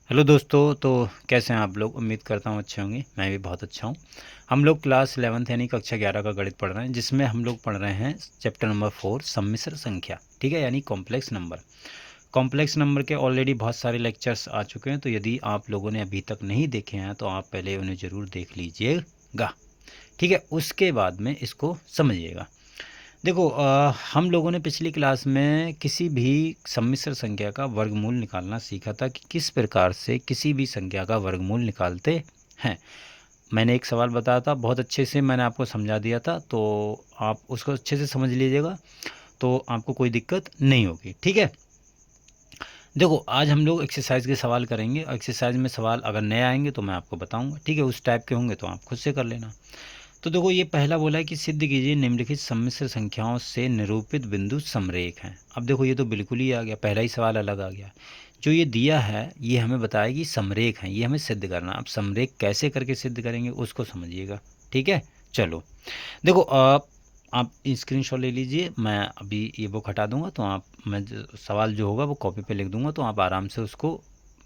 Hello दोस्तों। तो कैसे हैं आप लोग? उम्मीद करता हूँ अच्छे होंगे। मैं भी बहुत अच्छा हूँ। हम लोग क्लास 11th यानी कक्षा 11 का गणित पढ़ रहे हैं, जिसमें हम लोग पढ़ रहे हैं चैप्टर नंबर 4 सम्मिश्र संख्या। ठीक है, यानी कॉम्प्लेक्स नंबर। कॉम्प्लेक्स नंबर के ऑलरेडी बहुत सारे लेक्चर्स आ चुके हैं, तो यदि आप लोगों ने अभी तक नहीं देखे हैं तो आप पहले उन्हें ज़रूर देख लीजिएगा। ठीक है, उसके बाद में इसको समझिएगा। देखो, हम लोगों ने पिछली क्लास में किसी भी सम्मिश्र संख्या का वर्गमूल निकालना सीखा था कि किस प्रकार से किसी भी संख्या का वर्गमूल निकालते हैं। मैंने एक सवाल बताया था, बहुत अच्छे से मैंने आपको समझा दिया था, तो आप उसको अच्छे से समझ लीजिएगा, तो आपको कोई दिक्कत नहीं होगी। ठीक है, देखो आज हम लोग एक्सरसाइज के सवाल करेंगे। एक्सरसाइज में सवाल अगर नए आएंगे तो मैं आपको बताऊंगा। ठीक है, उस टाइप के होंगे तो आप खुद से कर लेना। तो देखो, ये पहला बोला है कि सिद्ध कीजिए निम्नलिखित सम्मिश्र संख्याओं से निरूपित बिंदु समरेख हैं। अब देखो, ये तो बिल्कुल ही आ गया, पहला ही सवाल अलग आ गया। जो ये दिया है ये हमें बताया कि समरेख हैं, ये हमें सिद्ध करना। अब समरेख कैसे करके सिद्ध करेंगे उसको समझिएगा। ठीक है, चलो देखो, आप स्क्रीनशॉट ले लीजिए। मैं अभी ये बुक हटा दूंगा, तो मैं सवाल जो होगा वो कॉपी पे लिख दूंगा, तो आप आराम से उसको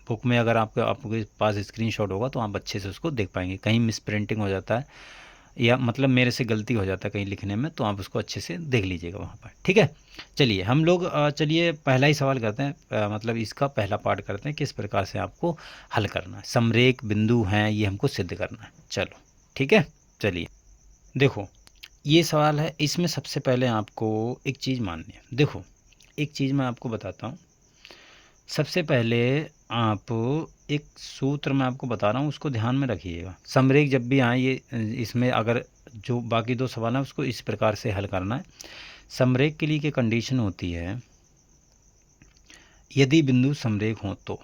बुक में, अगर आपके पास स्क्रीनशॉट होगा तो आप अच्छे से उसको देख पाएंगे। कहीं मिस प्रिंटिंग हो जाता है या मतलब मेरे से गलती हो जाता है कहीं लिखने में, तो आप उसको अच्छे से देख लीजिएगा वहाँ पर। ठीक है, चलिए हम लोग चलिए पहला ही सवाल करते हैं। मतलब इसका पहला पार्ट करते हैं, किस प्रकार से आपको हल करना है। समरेख बिंदु हैं ये हमको सिद्ध करना है। चलो ठीक है, चलिए देखो, ये सवाल है। इसमें सबसे पहले आपको एक चीज़ माननी है। देखो, एक चीज़ मैं आपको बताता हूँ। सबसे पहले आप एक सूत्र मैं आपको बता रहा हूँ, उसको ध्यान में रखिएगा। समरेख जब भी आए ये, इसमें अगर जो बाकी दो सवाल हैं उसको इस प्रकार से हल करना है। समरेख के लिए क्या कंडीशन होती है? यदि बिंदु समरेख हो तो,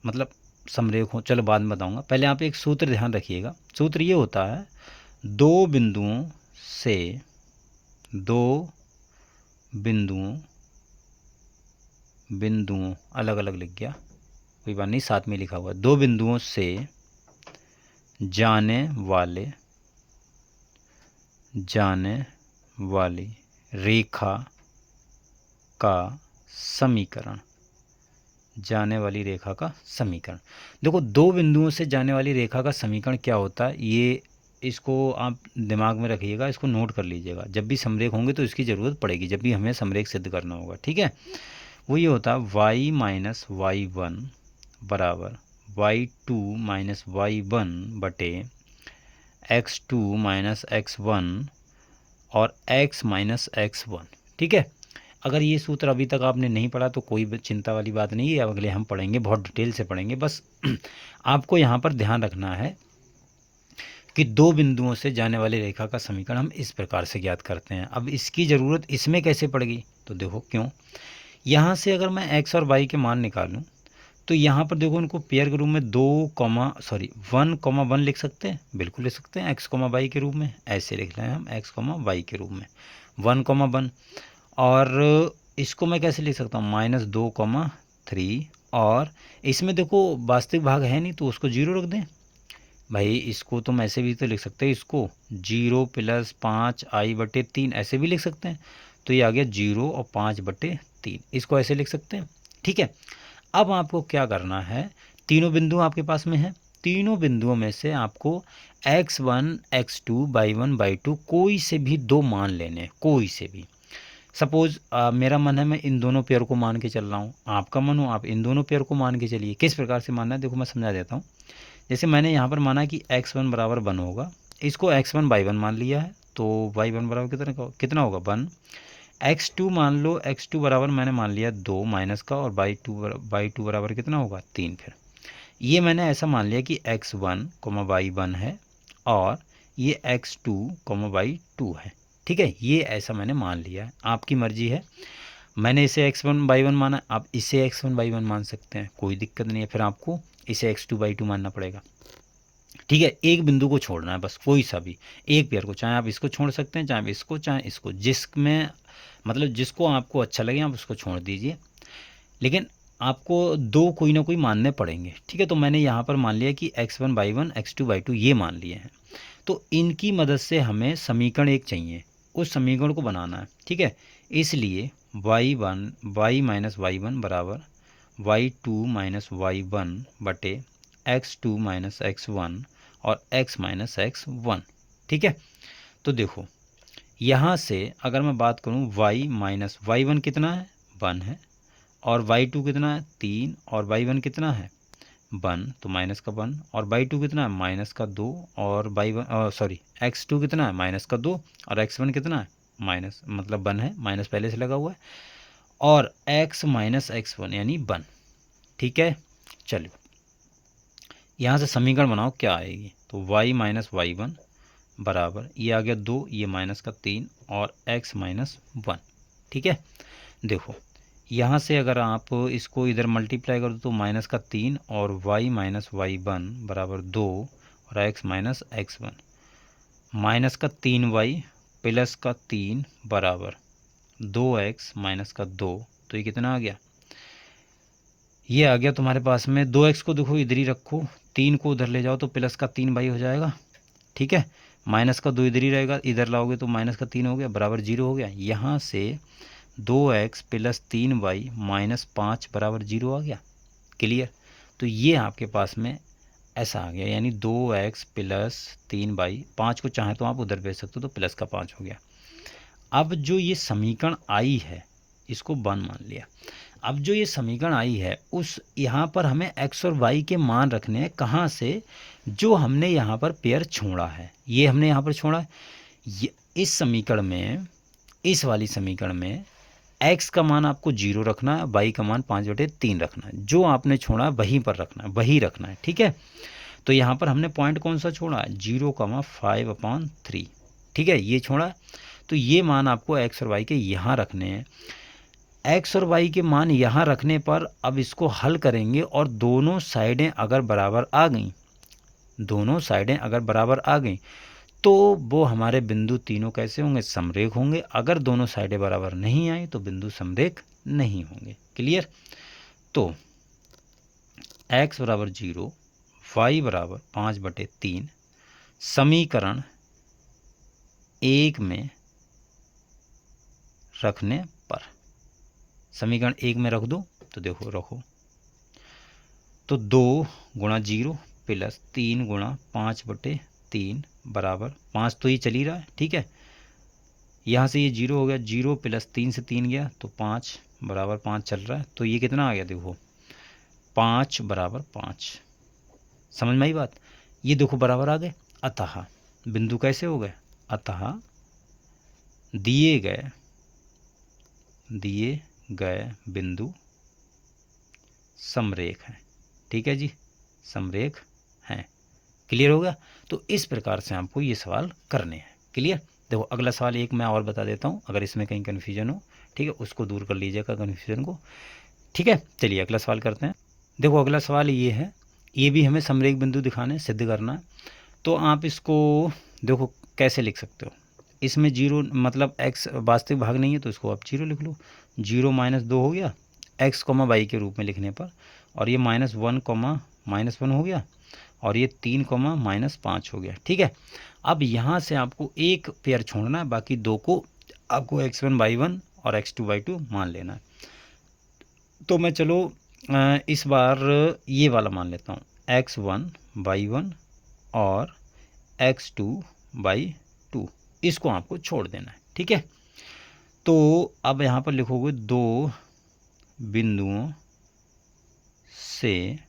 मतलब समरेख हो, चलो बाद में बताऊँगा, पहले आप एक सूत्र ध्यान रखिएगा। सूत्र ये होता है, दो बिंदुओं से, दो बिंदुओं बिंदुओं अलग अलग लिख गया, कोई बात नहीं, साथ में लिखा हुआ है। दो बिंदुओं से जाने वाले जाने वाली रेखा का समीकरण, जाने वाली रेखा का समीकरण। देखो, दो बिंदुओं से जाने वाली रेखा का समीकरण क्या होता है, ये इसको आप दिमाग में रखिएगा, इसको नोट कर लीजिएगा। जब भी समरेख होंगे तो इसकी ज़रूरत पड़ेगी, जब भी हमें समरेख सिद्ध करना होगा। ठीक है, वो ये होता है y माइनस वाई वन बराबर y2 माइनस वाई वन बटे x2 माइनस x1 और x माइनस x1। ठीक है, अगर ये सूत्र अभी तक आपने नहीं पढ़ा तो कोई चिंता वाली बात नहीं है, अगले हम पढ़ेंगे, बहुत डिटेल से पढ़ेंगे। बस आपको यहाँ पर ध्यान रखना है कि दो बिंदुओं से जाने वाली रेखा का समीकरण हम इस प्रकार से ज्ञात करते हैं। अब इसकी ज़रूरत इसमें कैसे पड़ गई, तो देखो क्यों। यहाँ से अगर मैं x और y के मान निकालूं तो यहाँ पर देखो, उनको पेयर के रूप में 1, 1 लिख सकते हैं, बिल्कुल लिख सकते हैं, x, y के रूप में ऐसे लिख रहे हैं हम, x, y के रूप में 1, 1। और इसको मैं कैसे लिख सकता हूँ, -2, 3। और इसमें देखो वास्तविक भाग है नहीं तो उसको 0 रख दें। भाई इसको तुम ऐसे भी तो लिख सकते हैं, इसको 0 + 5i/3 ऐसे भी लिख सकते हैं। तो ये आ गया 0 और 5/3, इसको ऐसे लिख सकते हैं। ठीक है, अब आपको क्या करना है, तीनों बिंदु आपके पास में है, तीनों बिंदुओं में से आपको x1, x2, y1, y2 कोई से भी दो मान लेने, कोई से भी। सपोज़ मेरा मन है मैं इन दोनों पेयर को मान के चल रहा हूँ, आपका मन हो आप इन दोनों पेयर को मान के चलिए। किस प्रकार से मानना है देखो मैं समझा देता हूँ। जैसे मैंने यहाँ पर माना कि x1 बराबर 1 होगा, इसको x1 y1 मान लिया है, तो y1 बराबर कितना होगा 1। x2 मान लो, x2 बराबर मैंने मान लिया 2 माइनस का, और y2 बराबर कितना होगा 3। फिर ये मैंने ऐसा मान लिया कि x1, y1 है और ये x2, y2 है। ठीक है, ये ऐसा मैंने मान लिया है, आपकी मर्जी है। मैंने इसे x1 y1 माना, आप इसे x1 y1 मान सकते हैं, कोई दिक्कत नहीं है। फिर आपको इसे x2 y2 मानना पड़ेगा। ठीक है, एक बिंदु को छोड़ना है बस, कोई सा भी एक पेयर को, चाहे आप इसको छोड़ सकते हैं, चाहे इसको, चाहे इसको, जिसमें मतलब जिसको आपको अच्छा लगे आप उसको छोड़ दीजिए, लेकिन आपको दो कोई ना कोई मानने पड़ेंगे। ठीक है, तो मैंने यहाँ पर मान लिया कि x1 y1, x2 y2 ये मान लिए हैं। तो इनकी मदद से हमें समीकरण एक चाहिए, उस समीकरण को बनाना है। ठीक है, इसलिए y1 y minus Y one बराबर y2 माइनस y1 बटे x2 माइनस x1 और x माइनस x1। ठीक है, तो देखो यहाँ से अगर मैं बात करूँ y माइनस y1 कितना है 1 है, और y2 कितना है 3, और y1 कितना है 1, तो माइनस का 1, और y2 कितना है माइनस का 2, और x2 कितना है माइनस का 2, और x1 कितना है माइनस मतलब 1 है, माइनस पहले से लगा हुआ है, और x माइनस x1 यानी 1। ठीक है, चलो यहाँ से समीकरण बनाओ क्या आएगी, तो y माइनस y1 बराबर ये आ गया 2, ये माइनस का 3 और x माइनस 1। ठीक है, देखो यहाँ से अगर आप इसको इधर मल्टीप्लाई कर दो तो माइनस का 3 और y माइनस y1 बराबर 2 और x माइनस x1, माइनस का 3y प्लस का 3 बराबर 2x माइनस का 2, तो ये कितना आ गया, ये आ गया तुम्हारे पास में 2x को देखो इधर ही रखो, 3 को उधर ले जाओ तो प्लस का 3y हो जाएगा। ठीक है, माइनस का 2 इधर ही रहेगा, इधर लाओगे तो माइनस का 3 हो गया बराबर 0 हो गया। यहाँ से 2x प्लस 3y माइनस 5 बराबर 0 आ गया। क्लियर, तो ये आपके पास में ऐसा आ गया, यानी 2x प्लस 3y, 5 को चाहे तो आप उधर भेज सकते हो तो प्लस का 5 हो गया। अब जो ये समीकरण आई है इसको 1 मान लिया। अब जो ये समीकरण आई है उस यहाँ पर हमें x और y के मान रखने हैं, कहाँ से, जो हमने यहाँ पर पेयर छोड़ा है, ये हमने यहाँ पर छोड़ा है। इस समीकरण में, इस वाली समीकरण में x का मान आपको 0 रखना है, y का मान 5/3 रखना है, जो आपने छोड़ा है वहीं पर रखना है, वही रखना है। ठीक है, तो यहाँ पर हमने पॉइंट कौन सा छोड़ा है 0,5/3। ठीक है, ये छोड़ा है, तो ये मान आपको x और y के यहाँ रखने हैं। x और y के मान यहाँ रखने पर अब इसको हल करेंगे और दोनों साइडें अगर बराबर आ गई, दोनों साइडें अगर बराबर आ गई तो वो हमारे बिंदु तीनों कैसे होंगे, समरेख होंगे। अगर दोनों साइडें बराबर नहीं आई तो बिंदु समरेख नहीं होंगे। क्लियर, तो x बराबर 0, y बराबर 5/3 समीकरण 1 में रखने पर, समीकरण 1 में रख दो तो देखो रखो, तो 2 गुणा 0 प्लस 3 गुणा 5/3 बराबर 5, तो ये चल ही रहा है। ठीक है, यहाँ से ये 0 हो गया, 0 प्लस 3 से 3 गया तो 5 बराबर 5 चल रहा है, तो ये कितना आ गया देखो 5 बराबर 5। समझ में आई बात, ये देखो बराबर आ गए। अतः बिंदु कैसे हो गए, अतः दिए गए बिंदु समरेख हैं। ठीक है जी, समरेख हैं। क्लियर हो गया, तो इस प्रकार से आपको ये सवाल करने हैं। क्लियर, देखो अगला सवाल एक मैं और बता देता हूँ, अगर इसमें कहीं कन्फ्यूजन हो, ठीक है, उसको दूर कर लीजिएगा कन्फ्यूजन को। ठीक है, चलिए अगला सवाल करते हैं। देखो अगला सवाल ये है, ये भी हमें समरेख बिंदु दिखाने, सिद्ध करना है। तो आप इसको देखो कैसे लिख सकते हो, इसमें 0 मतलब x वास्तविक भाग नहीं है तो इसको आप 0 लिख लो, 0 माइनस 2 हो गया x, y के रूप में लिखने पर, और ये -1 हो गया, और ये 3, -5 हो गया। ठीक है, अब यहाँ से आपको एक पेयर छोड़ना है, बाकी दो को आपको x1 y1 और x2 y2 मान लेना है। तो मैं चलो इस बार ये वाला मान लेता हूँ, x1 y1 और x2 y2, इसको आपको छोड़ देना है। ठीक है, तो अब यहाँ पर लिखोगे 2 बिंदुओं से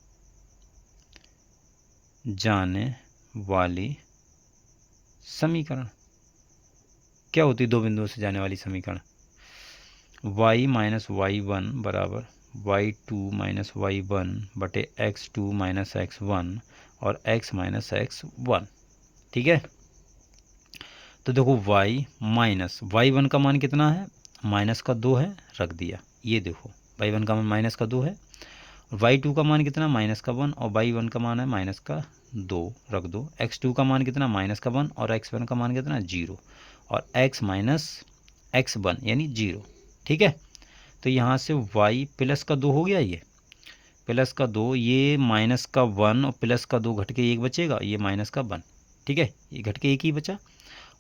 जाने वाली समीकरण, क्या होती है 2 बिंदुओं से जाने वाली समीकरण, y माइनस y1 बराबर y2 माइनस y1 बटे x2 माइनस x1 और x माइनस x1। ठीक है, तो देखो y माइनस y1 का मान कितना है, माइनस का 2 है, रख दिया। ये देखो y1 का मान माइनस का 2 है, y2 का मान कितना माइनस का 1, और y1 का मान है माइनस का 2, रख दो। x2 का मान कितना माइनस का 1, और x1 का मान कितना 0, और x माइनस x1 यानी 0। ठीक है, तो यहाँ से y प्लस का 2 हो गया, ये प्लस का 2, ये माइनस का 1 और प्लस का 2 घट के 1 बचेगा, ये माइनस का 1। ठीक है, ये घट के 1 ही बचा,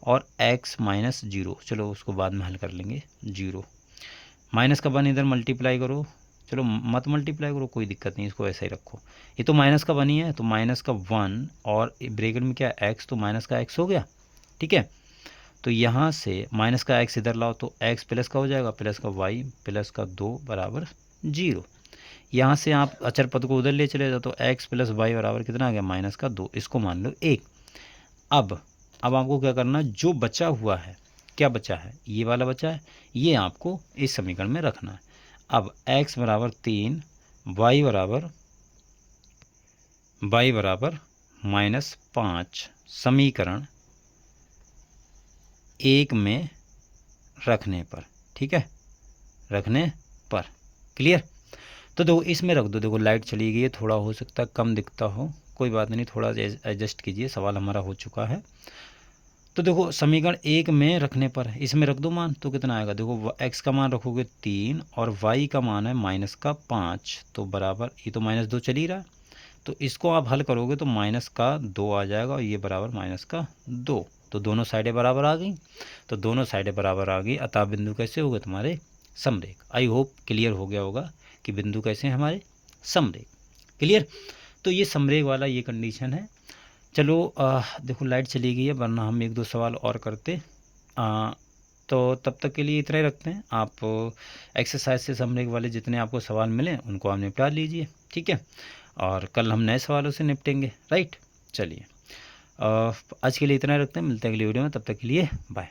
और x माइनस 0, चलो उसको बाद में हल कर लेंगे। 0 माइनस का 1 इधर मल्टीप्लाई करो चलो मत मल्टीप्लाई करो, कोई दिक्कत नहीं, इसको ऐसा ही रखो। ये तो माइनस का बनी है, तो माइनस का 1 और ब्रैकेट में क्या एक्स, तो माइनस का एक्स हो गया। ठीक है, तो यहाँ से माइनस का एक्स इधर लाओ तो एक्स प्लस का हो जाएगा, प्लस का वाई प्लस का 2 बराबर 0। यहाँ से आप अचर पद को उधर ले चले जाओ तो एक्स प्लस वाई बराबर कितना आ गया, माइनस का 2, इसको मान लो 1। अब आपको क्या करना, जो बचा हुआ है, क्या बचा है, ये वाला बचा है, ये आपको इस समीकरण में रखना है। अब x बराबर 3, y बराबर -5 समीकरण 1 में रखने पर, ठीक है, रखने पर। क्लियर। तो देखो इसमें रख दो, देखो लाइट चली गई है, थोड़ा हो सकता है कम दिखता हो, कोई बात नहीं, थोड़ा एडजस्ट कीजिए, सवाल हमारा हो चुका है। तो देखो समीकरण 1 में रखने पर इसमें रख दो मान, तो कितना आएगा, देखो x का मान रखोगे 3 और y का मान है -5, तो बराबर, ये तो -2 चल ही रहा है, तो इसको आप हल करोगे तो -2 आ जाएगा और ये बराबर -2, तो दोनों साइडें बराबर आ गई। तो दोनों साइडें बराबर आ गई, अतः बिंदु कैसे हो गए तुम्हारे, समरेख। आई होप क्लियर हो गया होगा कि बिंदु कैसे हैं हमारे, समरेख। क्लियर। तो ये समरेख वाला ये कंडीशन है। चलो देखो लाइट चली गई है, वरना हम 1-2 सवाल और करते। तो तब तक के लिए इतना ही रखते हैं। आप एक्सरसाइज से समरेख वाले जितने आपको सवाल मिले उनको आप निपटा लीजिए, ठीक है, और कल हम नए सवालों से निपटेंगे, राइट। चलिए आज के लिए इतना ही रखते हैं, मिलते हैं अगली वीडियो में, तब तक के लिए बाय।